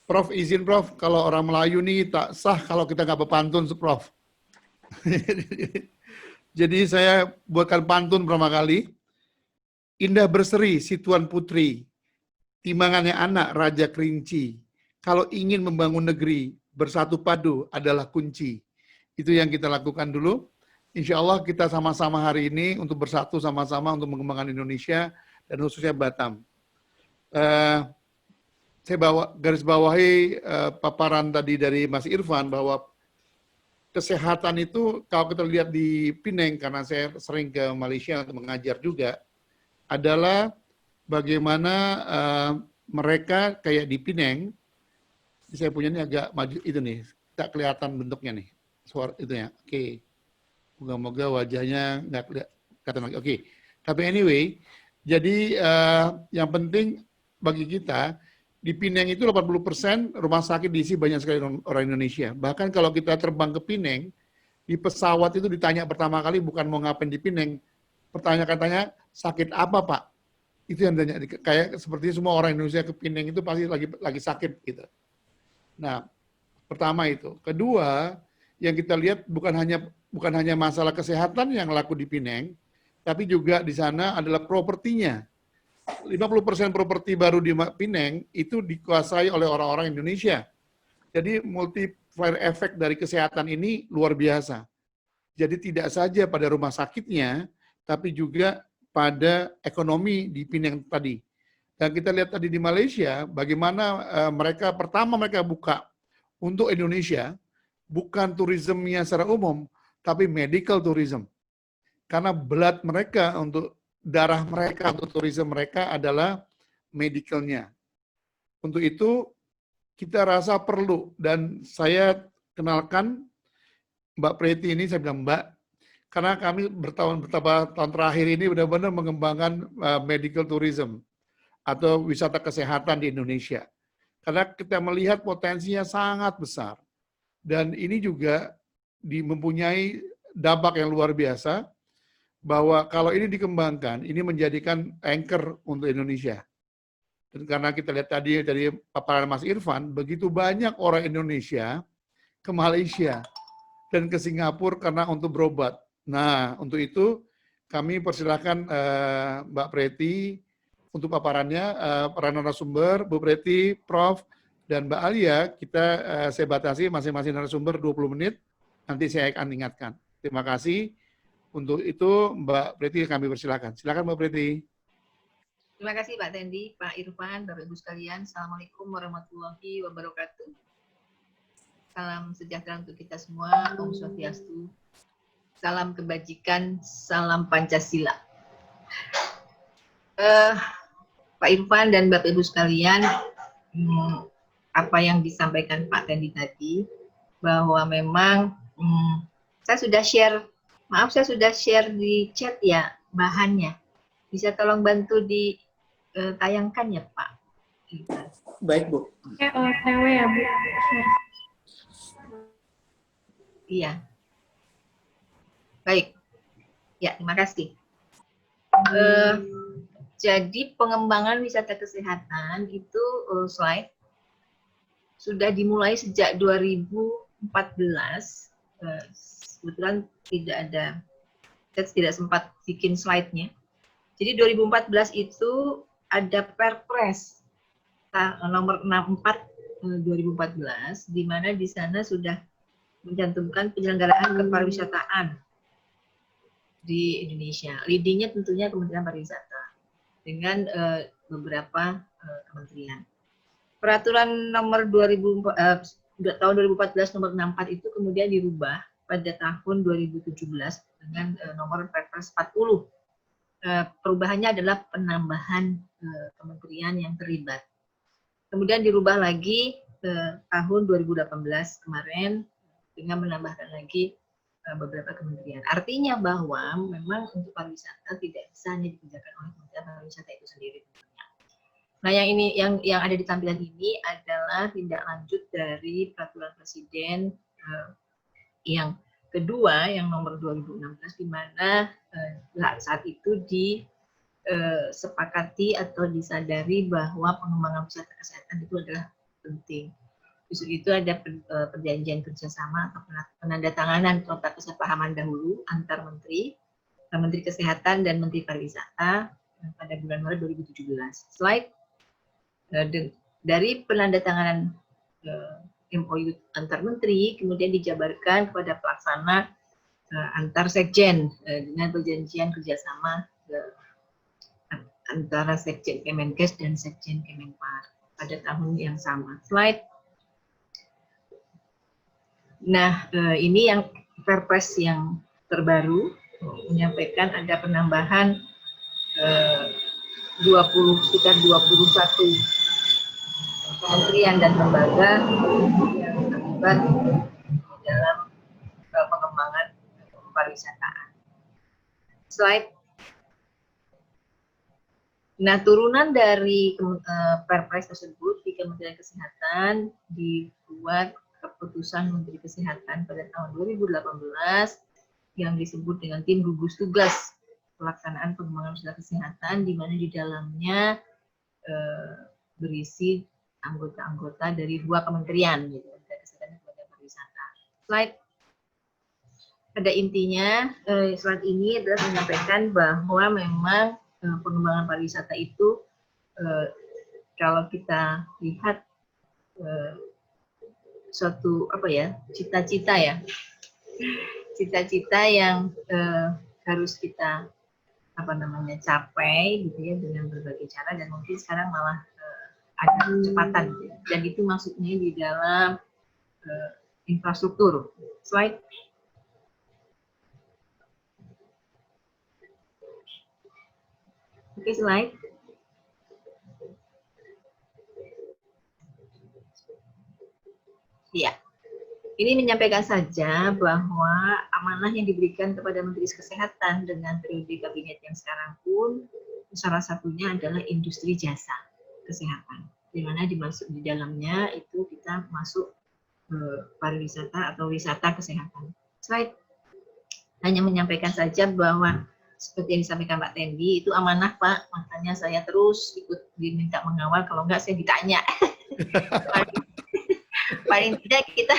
Prof, izin Prof, kalau orang Melayu nih tak sah kalau kita nggak berpantun, Prof. Jadi saya buatkan pantun pertama kali. Indah berseri si Tuan Putri, timbangannya anak Raja Kerinci. Kalau ingin membangun negeri, bersatu padu adalah kunci. Itu yang kita lakukan dulu. Insya Allah kita sama-sama hari ini untuk bersatu sama-sama untuk mengembangkan Indonesia dan khususnya Batam. Saya garis bawahi paparan tadi dari Mas Irfan bahwa kesehatan itu kalau kita lihat di Penang, karena saya sering ke Malaysia untuk mengajar juga, adalah bagaimana mereka kayak di Penang, saya punya ini agak maju itu nih, tak kelihatan bentuknya nih, suara itu ya. Oke, moga-moga wajahnya nggak kelihatan lagi. Oke, tapi anyway, jadi yang penting bagi kita di Penang itu 80% rumah sakit diisi banyak sekali orang Indonesia. Bahkan kalau kita terbang ke Penang, di pesawat itu ditanya pertama kali bukan mau ngapain di Penang, pertanyaan-katanya sakit apa Pak? Itu yang ditanya, kayak seperti semua orang Indonesia ke Penang itu pasti lagi sakit gitu. Nah, pertama itu. Kedua, yang kita lihat bukan hanya masalah kesehatan yang laku di Penang, tapi juga di sana adalah propertinya. 50% properti baru di Penang itu dikuasai oleh orang-orang Indonesia. Jadi multiplier effect dari kesehatan ini luar biasa. Jadi tidak saja pada rumah sakitnya, tapi juga pada ekonomi di Penang tadi. Dan kita lihat tadi di Malaysia, bagaimana mereka buka untuk Indonesia, bukan turismenya secara umum, tapi medical tourism. Karena blood mereka untuk darah mereka untuk turisme mereka adalah medicalnya. Untuk itu kita rasa perlu, dan saya kenalkan Mbak Preti ini, saya bilang Mbak, karena kami bertahun terakhir ini benar-benar mengembangkan medical tourism atau wisata kesehatan di Indonesia. Karena kita melihat potensinya sangat besar. Dan ini juga mempunyai dampak yang luar biasa, bahwa kalau ini dikembangkan, ini menjadikan anchor untuk Indonesia. Dan karena kita lihat tadi dari paparan Mas Irfan, begitu banyak orang Indonesia ke Malaysia dan ke Singapura karena untuk berobat. Nah, untuk itu kami persilahkan Mbak Preti untuk paparannya, para narasumber, Bu Preti, Prof, dan Mbak Alia, saya batasi masing-masing narasumber 20 menit, nanti saya akan ingatkan. Terima kasih. Untuk itu, Mbak Preti kami persilakan. Silakan Mbak Preti. Terima kasih Pak Tendi, Pak Irfan, Bapak Ibu sekalian. Assalamualaikum warahmatullahi wabarakatuh. Salam sejahtera untuk kita semua. Om Swastiastu. Salam kebajikan, salam Pancasila. Pak Irfan dan Bapak Ibu sekalian, apa yang disampaikan Pak Tendi tadi, bahwa memang saya sudah share. Maaf, saya sudah share di chat ya bahannya. Bisa tolong bantu ditayangkan ya Pak? Baik Bu. OTW ya Bu. Iya. Baik. Ya, terima kasih. Jadi pengembangan wisata kesehatan itu slide sudah dimulai sejak 2014. Kebetulan saya tidak sempat bikin slide-nya. Jadi 2014 itu ada Perpres nomor 64 2014, di mana di sana sudah mencantumkan penyelenggaraan kepariwisataan di Indonesia. Leading-nya tentunya Kementerian Pariwisata dengan beberapa kementerian. Peraturan nomor tahun 2014 nomor 64 itu kemudian dirubah pada tahun 2017 dengan nomor Perpres 40. Perubahannya adalah penambahan kementerian yang terlibat. Kemudian dirubah lagi tahun 2018 kemarin dengan menambahkan lagi beberapa kementerian. Artinya bahwa memang untuk pariwisata tidak bisa hanya dikerjakan oleh Kementerian Pariwisata itu sendiri. Nah, yang ada di tampilan ini adalah tindak lanjut dari peraturan Presiden yang kedua, yang nomor 2016, di mana saat itu disepakati atau disadari bahwa pengembangan wisata kesehatan itu adalah penting. Justru itu ada perjanjian kerjasama atau penandatanganan nota kesepahaman dahulu antar Menteri Kesehatan dan Menteri Pariwisata pada bulan Maret 2017. Slide dari penandatanganan MOU antar Menteri kemudian dijabarkan kepada pelaksana antar sekjen dengan perjanjian kerjasama antara sekjen Kemenkes dan sekjen Kemenpar pada tahun yang sama. Slide. Nah, ini yang Perpres yang terbaru menyampaikan ada penambahan sekitar 21 kementerian dan lembaga yang terlibat dalam pengembangan pariwisataan. Slide. Nah, turunan dari Perpres tersebut di Kementerian Kesehatan dibuat keputusan Menteri Kesehatan pada tahun 2018 yang disebut dengan tim gugus tugas pelaksanaan pengembangan usaha kesehatan, di mana di dalamnya berisi anggota-anggota dari 2 kementerian, gitu, Kementerian Kesehatan dan Kementerian Pariwisata. Slide. Pada intinya, slide ini adalah menyampaikan bahwa memang pengembangan pariwisata itu kalau kita lihat suatu cita-cita yang harus kita capai gitu ya dengan berbagai cara, dan mungkin sekarang malah ada kecepatan gitu, dan itu maksudnya di dalam infrastruktur. Slide. Oke, slide. Ya, ini menyampaikan saja bahwa amanah yang diberikan kepada Menteri Kesehatan dengan periode kabinet yang sekarang pun salah satunya adalah industri jasa kesehatan, di mana dimasuk di dalamnya itu kita masuk pariwisata atau wisata kesehatan. Slide. Hanya menyampaikan saja bahwa seperti yang disampaikan Pak Tendi, itu amanah Pak, makanya saya terus ikut diminta mengawal, kalau enggak saya ditanya. Paling tidak kita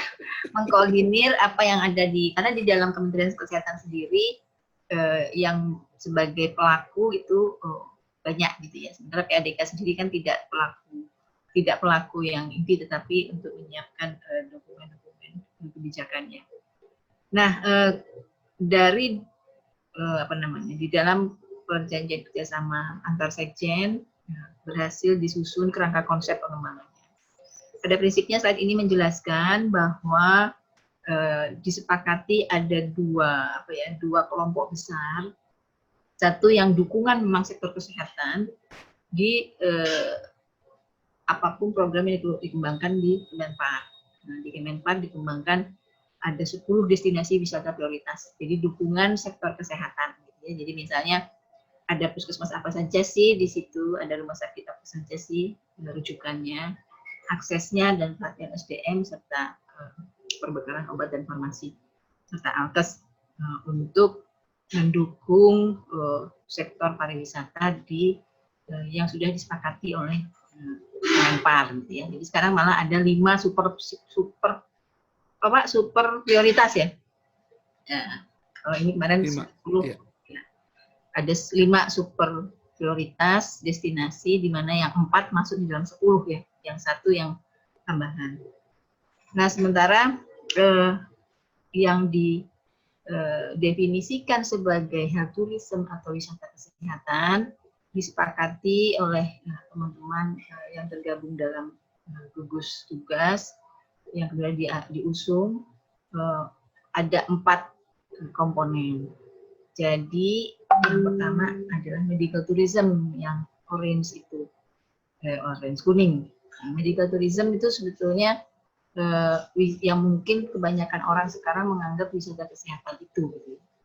mengkoordinir apa yang ada karena di dalam Kementerian Kesehatan sendiri yang sebagai pelaku itu banyak gitu ya. Sementara PADK sendiri kan tidak pelaku yang inti, tetapi untuk menyiapkan dokumen-dokumen kebijakannya. Nah, dari di dalam perjanjian kerjasama antar sekjen berhasil disusun kerangka konsep pengembangannya. Pada prinsipnya slide ini menjelaskan bahwa disepakati ada dua kelompok besar. Satu yang dukungan memang sektor kesehatan di apapun program yang dikembangkan di Kemenpar. Nah, di Kemenpar dikembangkan ada 10 destinasi wisata prioritas. Jadi dukungan sektor kesehatan. Gitu ya. Jadi misalnya ada puskesmas apa saja sih di situ, ada rumah sakit apa saja sih rujukannya, aksesnya dan pelatihan SDM serta perbekalan obat dan farmasi serta alkes untuk mendukung sektor pariwisata yang sudah disepakati oleh Kemenpar gitu ya. Jadi sekarang malah ada 5 super prioritas ya. Kalau ini kemarin 10 ya. Ada 5 super prioritas destinasi, di mana yang 4 masuk di dalam 10 ya, yang 1 yang tambahan. Nah, sementara yang didefinisikan sebagai health tourism atau wisata kesehatan disepakati oleh teman-teman yang tergabung dalam gugus tugas yang kemudian diusung, ada 4 komponen. Jadi yang pertama adalah medical tourism yang orange itu, orange kuning. Nah, medical tourism itu sebetulnya yang mungkin kebanyakan orang sekarang menganggap wisata kesehatan itu.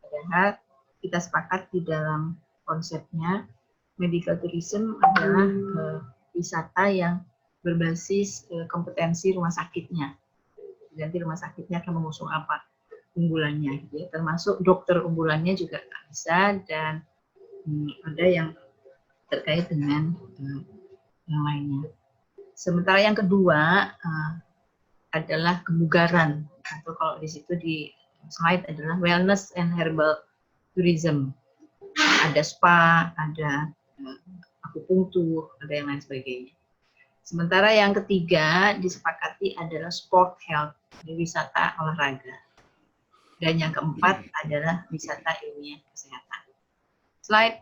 Padahal kita sepakat di dalam konsepnya medical tourism adalah wisata yang berbasis kompetensi rumah sakitnya. Nanti rumah sakitnya akan mengusung apa unggulannya, gitu ya. Termasuk dokter unggulannya juga bisa, dan ada yang terkait dengan yang lainnya. Sementara yang kedua adalah kebugaran, atau kalau di situ di slide adalah wellness and herbal tourism. Ada spa, ada akupunktur, ada yang lain sebagainya. Sementara yang ketiga disepakati adalah sport health, wisata olahraga. Dan yang keempat adalah wisata ilmiah kesehatan. Slide.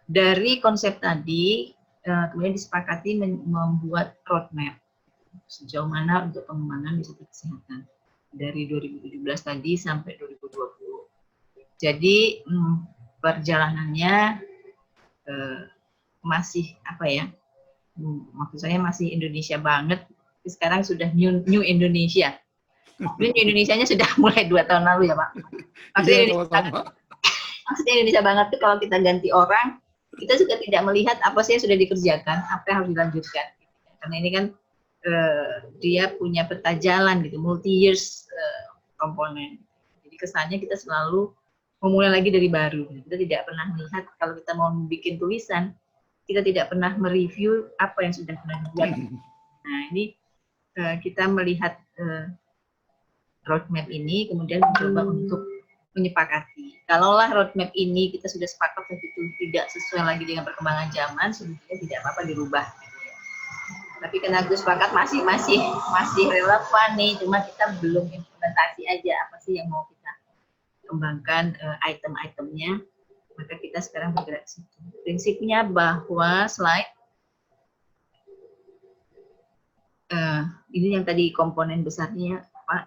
Dari konsep tadi, kemudian disepakati membuat roadmap sejauh mana untuk pengembangan wisata kesehatan dari 2017 tadi sampai 2020. Jadi perjalanannya masih apa ya? Maksud saya masih Indonesia banget. Sekarang sudah new Indonesia. New Indonesianya sudah mulai 2 tahun lalu ya Pak. Maksudnya Indonesia banget tuh kalau kita ganti orang, kita juga tidak melihat apa sih yang sudah dikerjakan, apa yang harus dilanjutkan. Karena ini kan dia punya peta jalan gitu, multi years komponen. Jadi kesannya kita selalu memulai lagi dari baru. Kita tidak pernah melihat kalau kita mau bikin tulisan, kita tidak pernah mereview apa yang sudah pernah dibuat. Nah ini kita melihat roadmap ini, kemudian mencoba untuk menyepakati. Kalaulah roadmap ini kita sudah sepakat begitu tidak sesuai lagi dengan perkembangan zaman, sebenarnya tidak apa-apa dirubah. Tapi karena gue sepakat masih relevan nih, cuma kita belum implementasi aja apa sih yang mau kita kembangkan item-itemnya, maka kita sekarang bergerak ke situ. Prinsipnya bahwa slide ini yang tadi komponen besarnya Pak,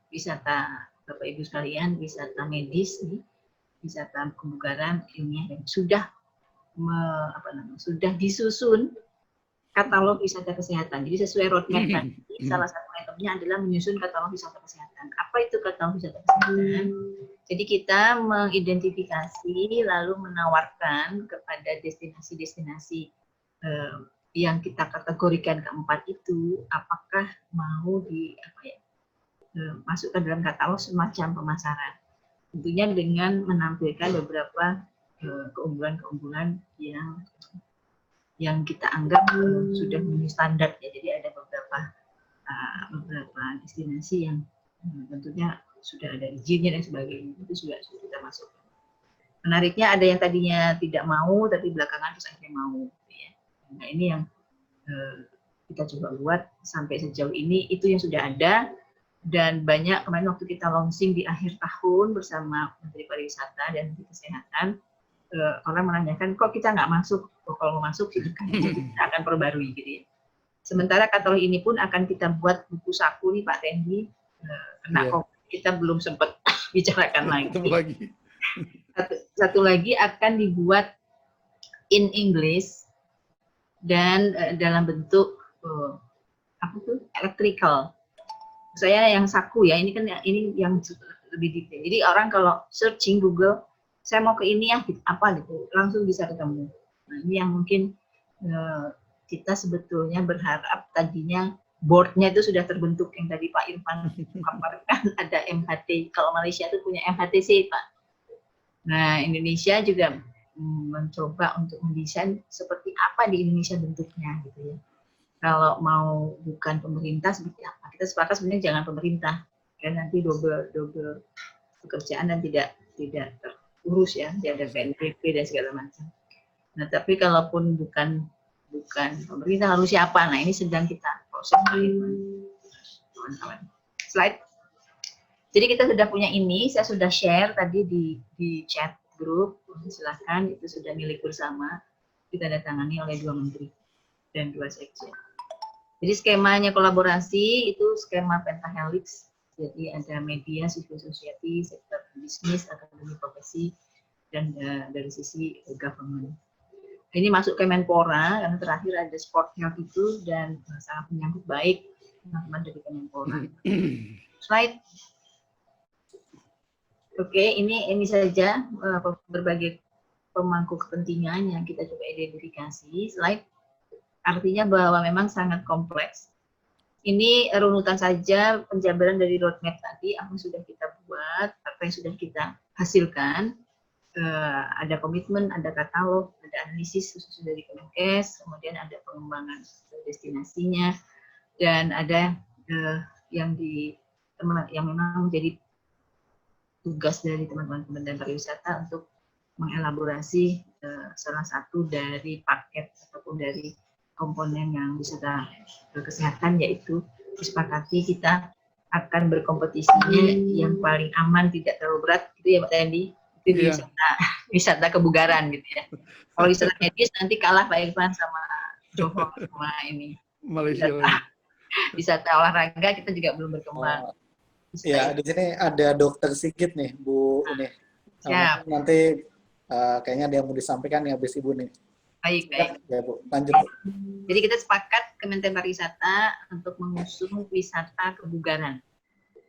wisata Bapak Ibu sekalian, wisata medis, wisata kebugaran ilmiah yang sudah sudah disusun katalog wisata kesehatan. Jadi sesuai roadmap tadi, salah satu itemnya adalah menyusun katalog wisata kesehatan. Apa itu katalog wisata kesehatan? Jadi kita mengidentifikasi lalu menawarkan kepada destinasi-destinasi yang kita kategorikan keempat itu, apakah mau masukkan dalam katalog semacam pemasaran. Tentunya dengan menampilkan beberapa keunggulan-keunggulan yang kita anggap sudah memenuhi standar ya. Jadi ada beberapa destinasi yang tentunya sudah ada izinnya dan sebagainya, itu juga sudah kita masukkan. Menariknya ada yang tadinya tidak mau tapi belakangan terus akhirnya mau. Ya. Nah ini yang kita coba buat sampai sejauh ini, itu yang sudah ada. Dan banyak kemarin waktu kita launching di akhir tahun bersama Menteri Pariwisata dan Menteri Kesehatan, orang menanyakan kok kita nggak masuk, kalau mau masuk kita akan perbarui gitu ya. Sementara katalog ini pun akan kita buat buku saku nih Pak Tendi, karena kita belum sempat bicarakan lagi. Satu lagi akan dibuat in English dan dalam bentuk electrical. Saya yang saku ya, ini kan ini yang lebih detail. Jadi orang kalau searching Google, saya mau ke ini ya, apa gitu, langsung bisa ketemu. Nah ini yang mungkin kita sebetulnya berharap tadinya boardnya itu sudah terbentuk yang tadi Pak Irfan paparkan, ada MHT. Kalau Malaysia itu punya MHTC Pak. Nah Indonesia juga mencoba untuk mendesain seperti apa di Indonesia bentuknya gitu ya. Kalau mau bukan pemerintah seperti apa? Kita sepakat sebenarnya jangan pemerintah, kan nanti double pekerjaan dan tidak terurus ya, tidak ada PNBP dan segala macam. Nah tapi kalaupun bukan pemerintah lalu siapa? Nah ini sedang kita proses kawan-kawan. Slide. Jadi kita sudah punya ini, saya sudah share tadi di chat grup, silahkan itu sudah milik bersama, ditandatangani oleh 2 menteri dan 2 sekjen. Jadi skemanya kolaborasi itu skema pentahelix. Jadi ada media, civil society, sektor bisnis, akademi profesi, dan dari sisi government. Ini masuk Kemenpora karena terakhir ada sport health itu dan sangat menyambut baik teman-teman dari Kemenpora. Slide. Oke, ini saja berbagai pemangku kepentingan yang kita coba identifikasi. Slide. Artinya bahwa memang sangat kompleks. Ini runutan saja penjabaran dari roadmap tadi, apa yang sudah kita buat, apa yang sudah kita hasilkan. ada komitmen, ada katalog, ada analisis khusus dari Kemenkes, kemudian ada pengembangan destinasinya, dan ada yang memang menjadi tugas dari teman-teman Kementerian Pariwisata untuk mengelaborasi salah satu dari paket ataupun dari komponen yang wisata kesehatan, yaitu disepakati kita akan berkompetisinya yang paling aman, tidak terlalu berat, gitu ya Pak Randy. Itu wisata kebugaran gitu ya. Kalau wisata medis nanti kalah Pak Irfan sama Johor sama ini. Malaysia. Wisata olahraga kita juga belum berkembang. Ya, di sini ada Dokter Sigit nih, Bu. Ini. Siap. Nanti kayaknya ada yang mau disampaikan nih habis Ibu nih. Baik. Ya, Bu. Lanjut, Bu. Jadi kita sepakat Kementerian Pariwisata untuk mengusung wisata kebugaran.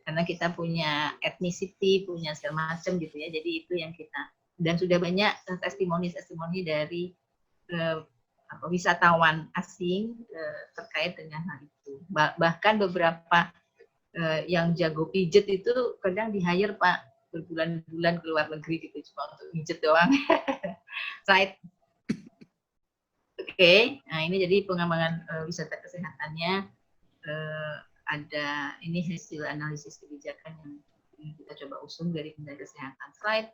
Karena kita punya ethnicity, punya segala macam gitu ya. Jadi itu yang kita, dan sudah banyak testimoni-testimoni dari wisatawan asing terkait dengan hal itu. Bahkan beberapa yang jago pijet itu kadang di-hire Pak, berbulan-bulan ke luar negeri gitu cuma untuk pijet doang. Right. Oke, nah ini jadi pengembangan wisata kesehatannya, ada ini hasil analisis kebijakan yang kita coba usung dari Kementerian Kesehatan. Slide.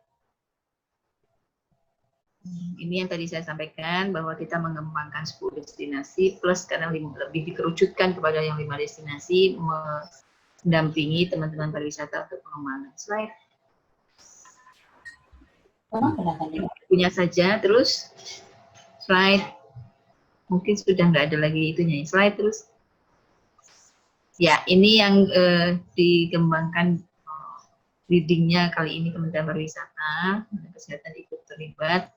Ini yang tadi saya sampaikan bahwa kita mengembangkan 10 destinasi plus karena lebih dikerucutkan kepada yang 5 destinasi, mendampingi teman-teman pariwisata untuk pengembangan. Slide. Punya saja terus. Slide. Mungkin sudah nggak ada lagi itunya. Slide terus. Ya, ini yang dikembangkan leading-nya kali ini Kementerian Pariwisata, Kementerian Kesehatan ikut terlibat.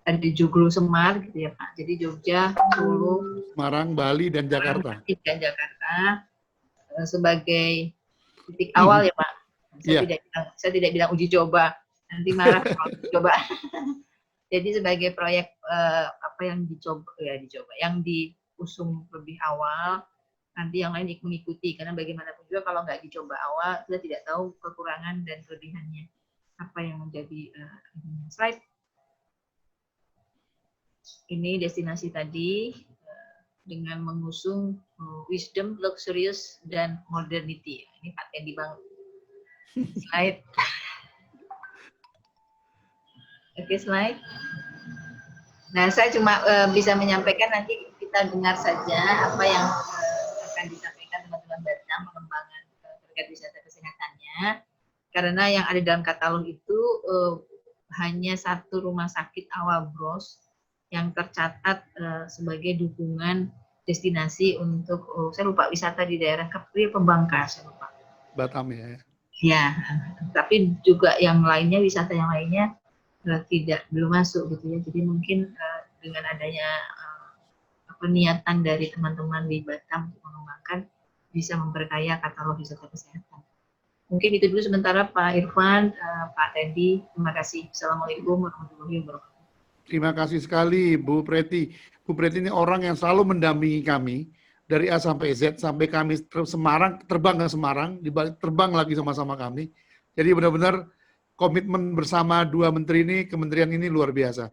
Ada Joglo Semar gitu ya Pak. Jadi Jogja, Solo, Semarang, Bali, dan Jakarta. Dan Jakarta sebagai titik awal ya Pak. Saya tidak bilang uji coba. Nanti marah kalau uji coba. Jadi sebagai proyek apa yang dicoba, yang diusung lebih awal, nanti yang lain mengikuti. Karena bagaimanapun juga kalau nggak dicoba awal, kita tidak tahu kekurangan dan kelebihannya. Apa yang menjadi slide. Ini destinasi tadi dengan mengusung wisdom, luxurious, dan modernity. Ini Pak Tendi banget. Slide. Oke, slide. Nah, saya cuma bisa menyampaikan, nanti kita dengar saja apa yang akan disampaikan teman-teman Batam pengembangan terkait wisata kesehatannya. Karena yang ada dalam katalog itu hanya satu rumah sakit awal bros yang tercatat sebagai dukungan destinasi untuk, saya lupa, wisata di daerah Kepri, Pembangka, saya lupa. Batam ya. Ya, tapi juga yang lainnya, wisata yang lainnya belum masuk gitu ya. Jadi mungkin dengan adanya niatan dari teman-teman di Batam untuk mengembangkan, bisa memperkaya katalog wisata kesehatan. Mungkin itu dulu sementara Pak Irfan, Pak Tendi. Terima kasih. Assalamualaikum warahmatullahi wabarakatuh. Terima kasih sekali Bu Preti. Bu Preti ini orang yang selalu mendampingi kami dari A sampai Z, sampai kami Semarang, terbang ke Semarang, terbang lagi sama-sama kami. Jadi benar-benar komitmen bersama dua menteri ini, kementerian ini luar biasa.